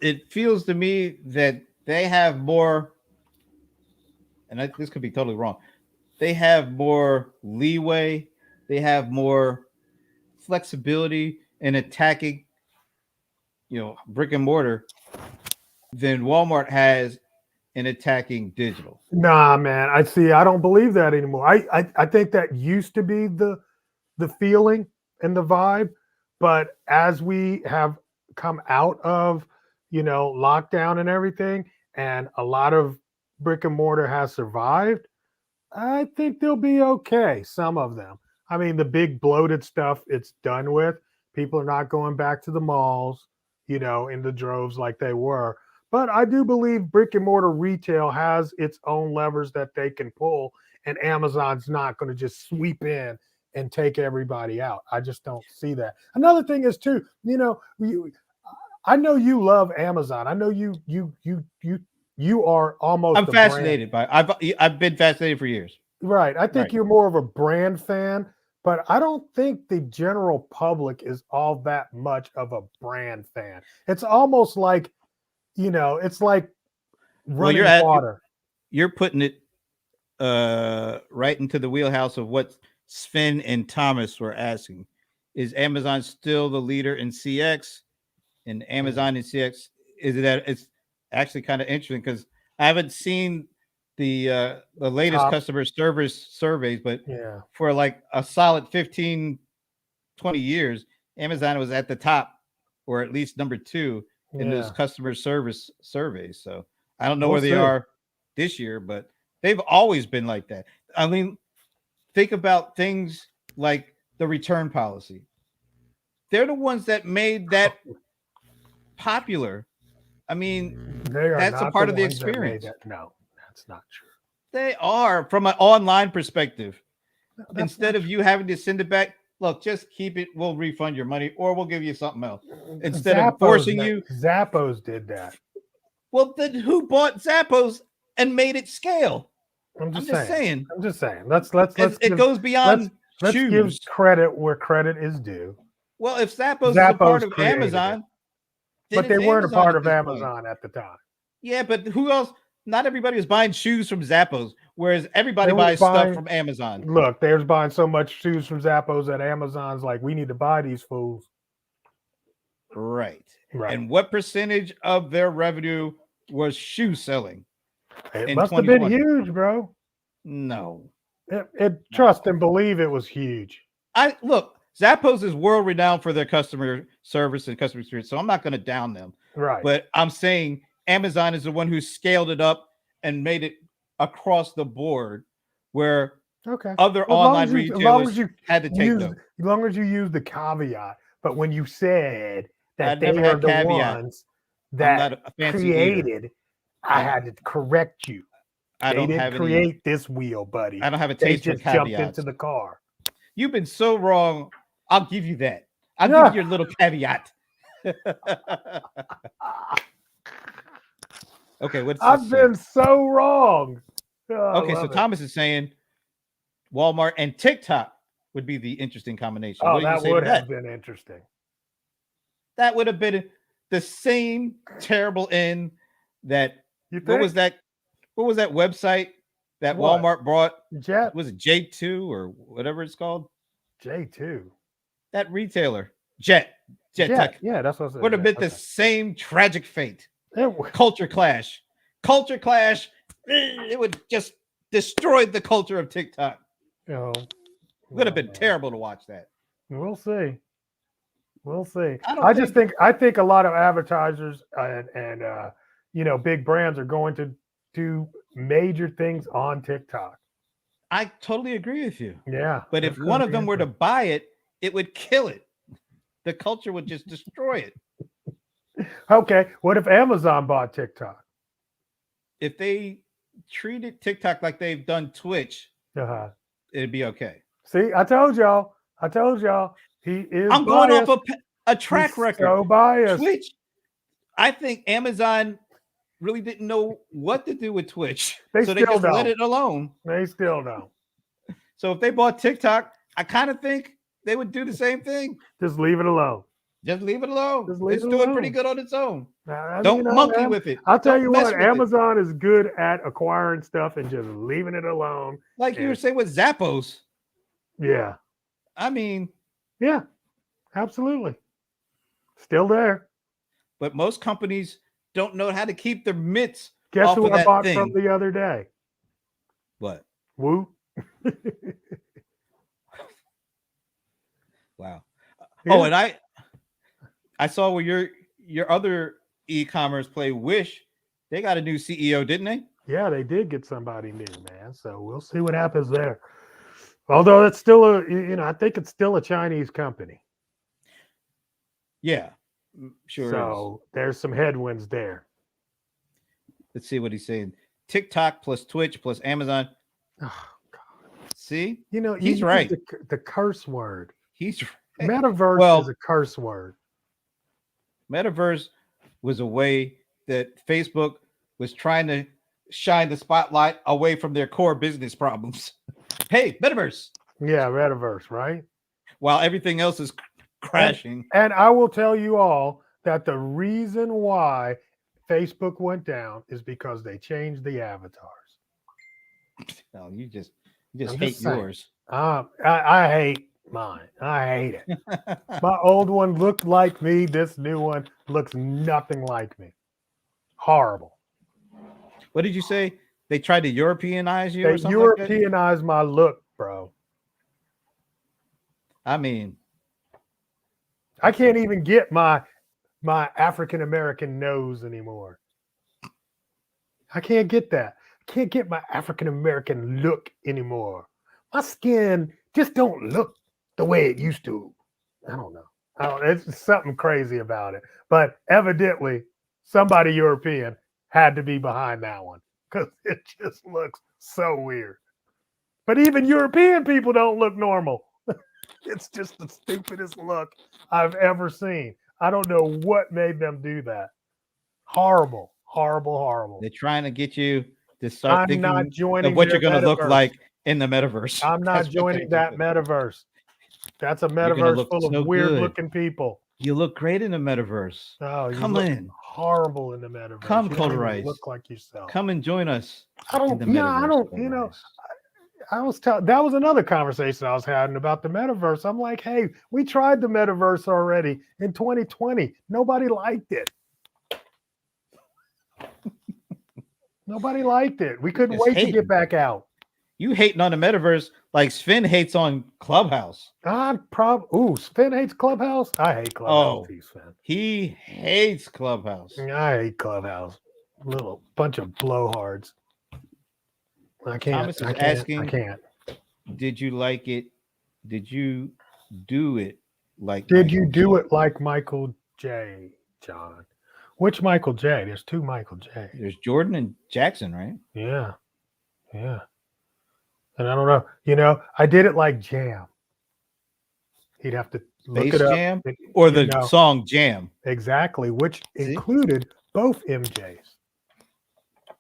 it feels to me that they have more, and this could be totally wrong, they have more leeway, they have more flexibility in attacking, brick and mortar than Walmart has in attacking digital. Nah, man. I don't believe that anymore. I think that used to be the feeling and the vibe, but as we have come out of lockdown and everything, and a lot of brick and mortar has survived, I think they'll be okay. Some of them. I mean, the big bloated stuff, it's done with. People are not going back to the malls, in the droves like they were. But I do believe brick and mortar retail has its own levers that they can pull, and Amazon's not going to just sweep in and take everybody out. I just don't see that. Another thing is too, I know you love Amazon. I know you are almost. I'm fascinated by it. I've been fascinated for years. Right. I think you're more of a brand fan, but I don't think the general public is all that much of a brand fan. It's almost like, it's like running water. You're putting it right into the wheelhouse of what Sven and Thomas were asking. Is Amazon still the leader in CX? And Amazon and CX, is it that it's actually kind of interesting because I haven't seen the latest customer service surveys, but for like a solid 15, 20 years, Amazon was at the top, or at least number 2 in those customer service surveys. So I don't know where they are this year, but they've always been like that. I mean, think about things like the return policy. They're the ones that made that popular. I mean, that's a part of the experience. No, that's not true. They are, from an online perspective. Instead of you having to send it back, look, just keep it. We'll refund your money, or we'll give you something else. Instead of forcing you. Zappos did that. Well, then who bought Zappos and made it scale? I'm just saying. Let's it goes beyond. Let's give credit where credit is due. Well, if Zappos is a part of Amazon, but they weren't a part of Amazon at the time. Yeah, but who else? Not everybody was buying shoes from Zappos, whereas everybody buys stuff from Amazon. Look, they're buying so much shoes from Zappos that Amazon's like, we need to buy these fools. Right. And what percentage of their revenue was shoe selling? It must have been huge, bro. No. Trust and believe it was huge. Look, Zappos is world renowned for their customer service and customer experience, so I'm not going to down them. Right. But I'm saying Amazon is the one who scaled it up and made it across the board, where other online retailers had to take them. As long as you use the caveat, but when you said that they are the ones that created, I had to correct you. They didn't create this wheel, buddy. I don't have a taste for caveats. They just jumped into the car. You've been so wrong. I'll give you that. I'll give you your little caveat. Okay, I've been so wrong. Okay, so Thomas is saying Walmart and TikTok would be the interesting combination. Oh, that would have been interesting. That would have been the same terrible end that. What was that website that Walmart brought? Was it J2 or whatever it's called? J2. That retailer, Jet. Yeah, that's what I said. Would have been the same tragic fate. Culture clash. It would just destroy the culture of TikTok. It would have been terrible to watch that. We'll see. I think a lot of advertisers and big brands are going to do major things on TikTok. I totally agree with you. Yeah. But if one of them were to buy it, it would kill it. The culture would just destroy it. Okay. What if Amazon bought TikTok? if they treated TikTok like they've done Twitch, Uh-huh. it'd be okay. See, I told y'all. He is. I'm going off biased. a track He's record. So biased. Twitch. I think Amazon really didn't know what to do with Twitch, They so they still just let don't. it alone. They still don't. So if they bought TikTok, I kind of think they would do the same thing. Just leave it alone. Just leave it alone. Just leave It's it doing pretty alone. good on its own. I Don't mean, monkey man, with it. I'll tell Don't you mess what, with it. Amazon is good at acquiring stuff and just leaving it alone. Like you were and- saying with Zappos. Yeah. I mean, Yeah. Absolutely. Still there. but most companies don't know how to keep their mitts Guess off who of I that bought thing. from the other day? What? Woo. Wow. Yeah. Oh, and I saw where your other e-commerce play Wish, they got a new CEO, didn't they? Yeah, they did get somebody new, man. So we'll see what happens there. Although it's still I think it's still a Chinese company. Yeah. Sure is. So there's some headwinds there. Let's see what he's saying. TikTok plus Twitch plus Amazon. Oh, See? you He's used right. The curse word. He's right. Metaverse Well- is a curse word. Metaverse was a way that Facebook was trying to shine the spotlight away from their core business problems. Hey, Metaverse, Yeah, metaverse, right? while everything else is crashing. And I will tell you all that the reason why Facebook went down is because they changed the avatars. No, you just I'm hate just saying. yours. I hate mine. I hate it. My old one looked like me. This new one looks nothing like me. Horrible. What did you say? They tried to Europeanize you They or something like that? Europeanized my look, bro. I mean, I can't even get my African American nose anymore. I can't get that. I can't get my African American look anymore. My skin just don't look the way it used to. I don't know. It's something crazy about it. But evidently, somebody European had to be behind that one because it just looks so weird. But even European people don't look normal. It's just the stupidest look I've ever seen. I don't know what made them do that. Horrible, horrible, horrible. they're trying to get you to start I'm not thinking joining of what their you're going to look metaverse. like in the metaverse. I'm not That's what joining they're that doing. metaverse. That's a gonna metaverse look full of so weird good. looking people. You look great in the metaverse. Oh, you Come look in. horrible in the metaverse. Come, You don't even Coderice. look like yourself. Come and join us. I in don't. the Yeah, I metaverse, don't. Coderice. That was another conversation I was having about the metaverse. I'm like, hey, we tried the metaverse already in 2020. Nobody liked it. Nobody liked it. We couldn't Just wait to hating. get back out. You hating on the metaverse like Sven hates on Clubhouse. Sven hates Clubhouse. I hate Clubhouse. Oh. Too, Sven. He hates Clubhouse. I hate Clubhouse. Little bunch of blowhards. I can't. Thomas is I can't. asking- I can't. Did you like it? Did you do it like Did you Michael do J? it like Michael J, John? Which Michael J? There's two Michael J. There's Jordan and Jackson, right? Yeah. Yeah. And I don't know. I did it like Jam. He'd have to look Space it up. Jam or the know. song Jam? Exactly, which See? included both MJs.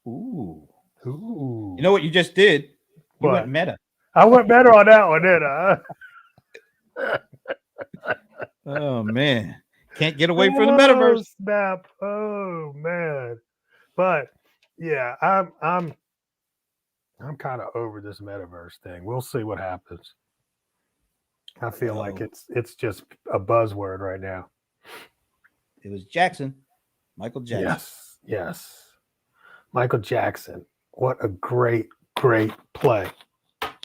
Ooh. Ooh. You know what you just did? You What? went meta. I went better on that one, didn't I? Oh man. Can't get away from the metaverse. Snap. Oh man. But yeah, I'm kind of over this metaverse thing. We'll see what happens. I feel like Oh. it's just a buzzword right now. It was Jackson. Michael Jackson. Yes, yes. Michael Jackson. What a great play.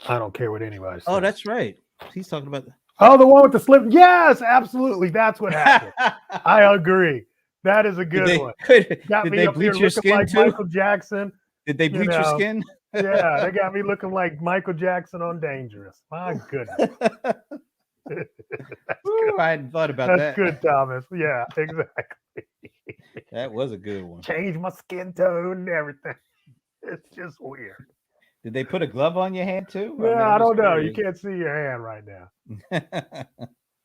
I don't care what anybody says. Oh, that's right. He's talking about Oh, the one with the slip. Yes, absolutely. That's what happened. I agree. That is a good one. Got Did me they up here bleach your looking skin like too? Michael Jackson. Did they bleach your know, skin? Yeah, they got me looking like Michael Jackson on Dangerous. My goodness. Ooh, I hadn't thought about That's that. good, Thomas. Yeah, exactly. That was a good one. Change my skin tone and everything. It's just weird. Did they put a glove on your hand too? Yeah, I I'm don't just know. You curious. can't see your hand right now.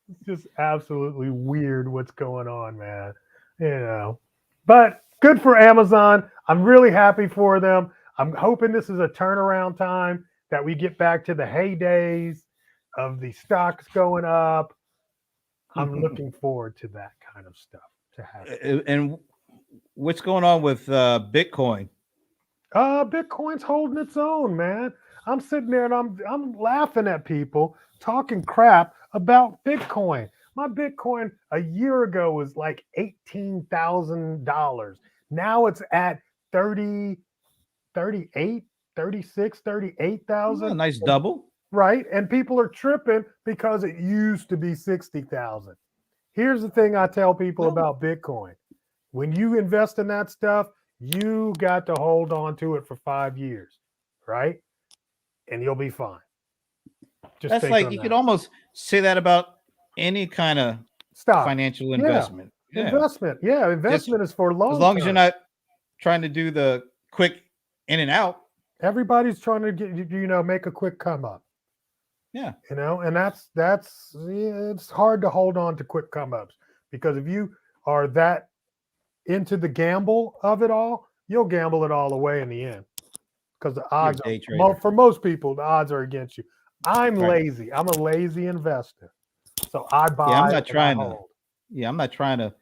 It's just absolutely weird what's going on, man. But good for Amazon. I'm really happy for them. I'm hoping this is a turnaround time that we get back to the heydays of the stocks going up. I'm looking forward to that kind of stuff to happen. And what's going on with Bitcoin? Bitcoin's holding its own, man. I'm sitting there and I'm laughing at people talking crap about Bitcoin. My Bitcoin a year ago was like $18,000. Now it's at 30, 38, 36, Oh, 38,000. nice double. Right? And people are tripping because it used to be 60,000. Here's the thing I tell people Oh. about Bitcoin. When you invest in that stuff, you got to hold on to it for 5 years, right? And you'll be fine. Just That's think like on you that. could almost say that about any kind of Stop. financial Yeah. investment. Yeah. Investment. Yeah, investment is for long As long as you're term. not trying to do the quick in and out. Everybody's trying to get make a quick come up. Yeah. And it's hard to hold on to quick come ups because if you are that into the gamble of it all, you'll gamble it all away in the end because the odds day trader. for most people, the odds are against you. I'm Right. lazy. I'm a lazy investor. So I buy Yeah, I'm not and I trying to. hold. Yeah, I'm not trying to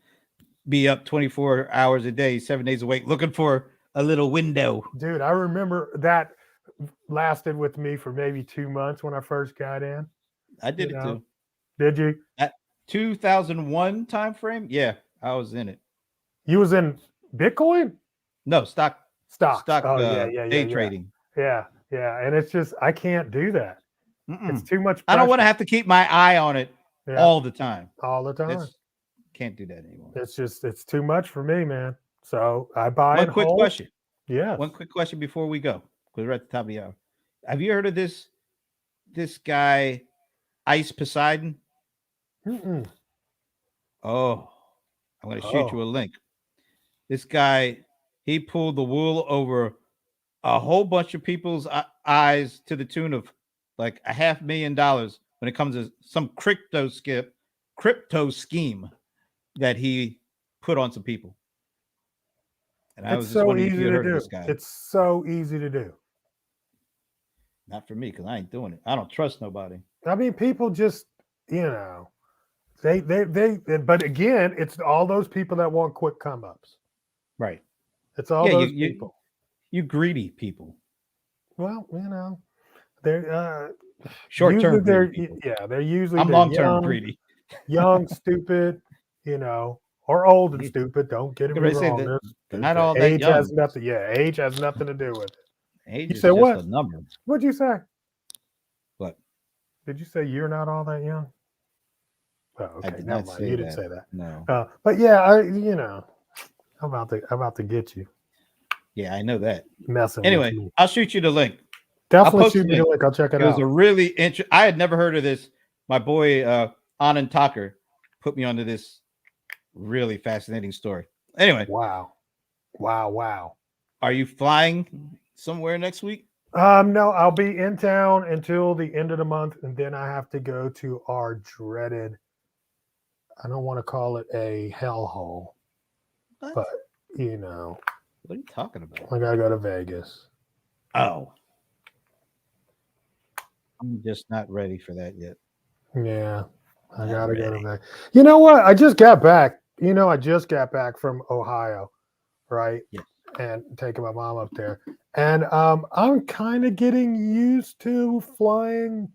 be up 24 hours a day, 7 days a week, looking for a little window. Dude, I remember that lasted with me for maybe 2 months when I first got in. I did it too. Did you? At 2001 time frame, yeah, I was in it. You was in Bitcoin? No, stock Oh, day trading. Yeah. And it's just I can't do that. It's too much pressure. I don't want to have to keep my eye on it all the time. All the time. Can't do that anymore. It's too much for me, man. So I buy One and quick hold. question. Yeah. One quick question before we go, because we're at the top of the hour. Have you heard of this guy, Ice Poseidon? Mm-mm. Oh, I'm going to shoot you a link. This guy, he pulled the wool over a whole bunch of people's eyes to the tune of like $500,000 when it comes to some crypto scheme that he put on some people. And I was It's just so wondering if easy you had to heard of do. this guy. It's so easy to do. Not for me, because I ain't doing it. I don't trust nobody. I mean, people just, they but again, it's all those people that want quick come ups. Right. It's all those people. You greedy people. Well, they're Short-term they're greedy people. yeah, they're usually I'm long-term greedy. young, stupid, or old and stupid. Don't get me wrong. They're not all that age young. has nothing. Yeah, age has nothing to do with it. Age You is said just what? a number. What'd you say? What? Did you say you're not all that young? Oh, okay. I did Never not mind. say You that. didn't say that. No. But yeah, I'm about to get you. Yeah, I know that. Messing Anyway, with you. I'll shoot you the link. Definitely post shoot the me the link. link. I'll check it It was out. a really interesting. I had never heard of this. My boy Anand Tucker put me onto this really fascinating story. Anyway, Wow. are you flying somewhere next week? No, I'll be in town until the end of the month, and then I have to go to our dreaded. I don't want to call it a hellhole, What? but What are you talking about? I gotta go to Vegas. Oh, I'm just not ready for that yet. Yeah, I Not gotta go to ready. Vegas. You know what? I just got back. I just got back from Ohio, right? Yeah. And taking my mom up there, and I'm kind of getting used to flying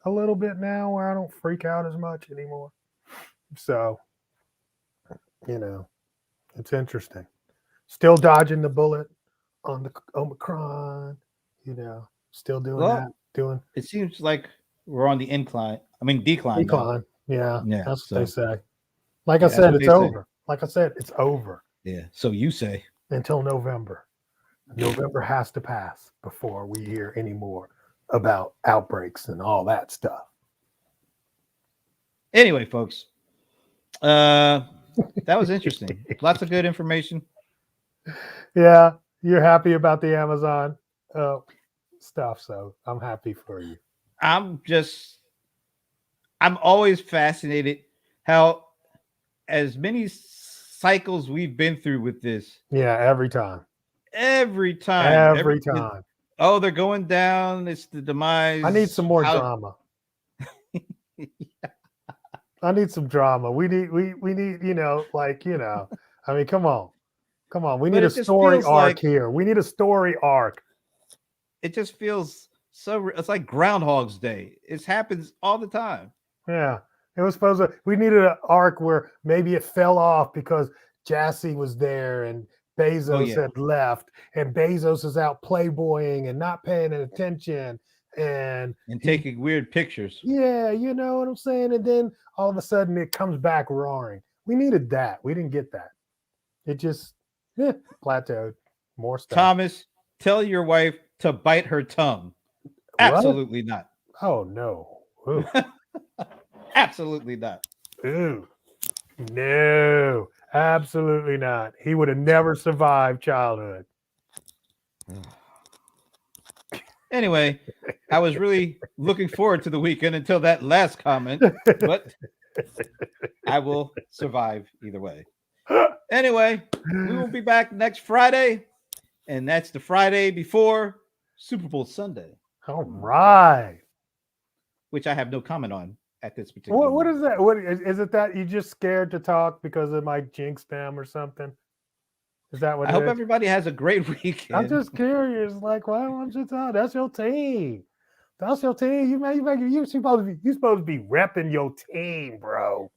a little bit now, where I don't freak out as much anymore. So, it's interesting. Still dodging the bullet on the Omicron, still doing that. It seems like we're on the decline. Decline. Now. Yeah, that's what they so- say. Like I Yeah, said, that's what it's they say. over. Like I said, it's over Yeah. So you say. until November. November has to pass before we hear any more about outbreaks and all that stuff. Anyway, folks, that was interesting. Lots of good information. Yeah. You're happy about the Amazon stuff, so I'm happy for you. I'm always fascinated how as many cycles we've been through with this, Yeah, every time. every time, Every time. oh, they're going down. It's the demise. I need some more How- drama. I need some drama. We need, I mean, come on. We But need a it just story feels arc like- here. We need a story arc. It just feels so. It's like Groundhog's Day. It happens all the time. Yeah. It was supposed to, we needed an arc where maybe it fell off because Jassy was there and Bezos yeah. had left, and Bezos is out playboying and not paying attention. And Taking weird pictures. yeah, you know what I'm saying? And then all of a sudden it comes back roaring. We needed that. We didn't get that. It just plateaued. More stuff. Thomas, tell your wife to bite her tongue. Absolutely not. Oh no. Ooh. Absolutely not. Ooh. No, absolutely not. He would have never survived childhood. Anyway, I was really looking forward to the weekend until that last comment, but I will survive either way. Anyway, we will be back next Friday, and that's the Friday before Super Bowl Sunday, All right. which I have no comment on at this particular What moment. is that? What is it that you just scared to talk because it might jinx them or something? Is that what I it hope is? everybody has a great weekend. I'm just curious. Like, why don't you talk? That's your team. That's your team. You supposed to be repping your team, bro.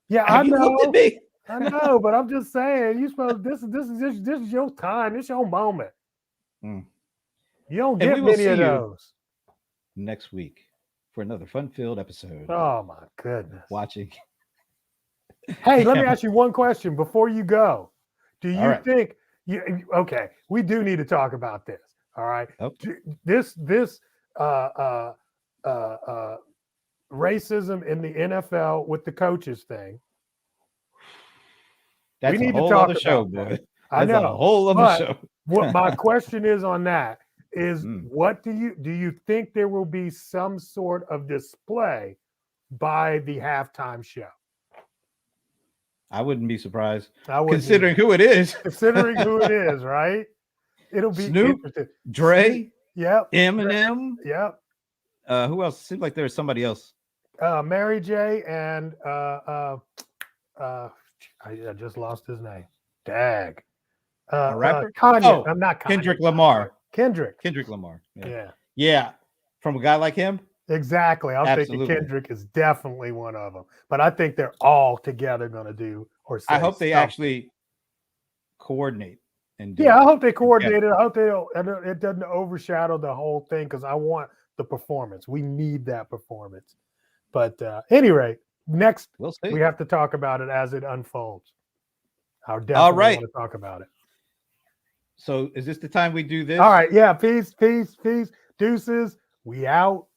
Yeah, I Have you looked at know. me? I know, but I'm just saying, you supposed this is your time. This your moment. Mm. You don't And get we will many of see you. those. Next week for another fun-filled episode. Oh my goodness. Watching. Hey, let me ask you one question before you go. Do you All right. think okay, we do need to talk about this. All right. Okay. This racism in the NFL with the coaches thing. That's need a to whole talk other show, about boy. that. I That's know. a whole other but show. What my question is on that is Mm. what do you think there will be some sort of display by the halftime show? I wouldn't be surprised, I wouldn't considering who it is. considering who it is, right? It'll be Snoop, interesting. Dre, Yep. Eminem. Yep. Who else? Seems like there's somebody else. Mary J. and I just lost his name. Dag. A rapper? Kanye. Oh, I'm not Kanye. Kendrick Lamar. Kendrick. Kendrick Lamar. Yeah. Yeah. From a guy like him. Exactly. I'm thinking Absolutely. Kendrick is definitely one of them. But I think they're all together going to do or say I hope they something. actually coordinate and do Yeah, it. I hope they coordinate it. I hope it doesn't overshadow the whole thing because I want the performance. We need that performance. But any rate, next We'll see. we have to talk about it as it unfolds. I definitely All right. want to talk about it. So is this the time we do this? All right. Yeah. Peace. Deuces. We out.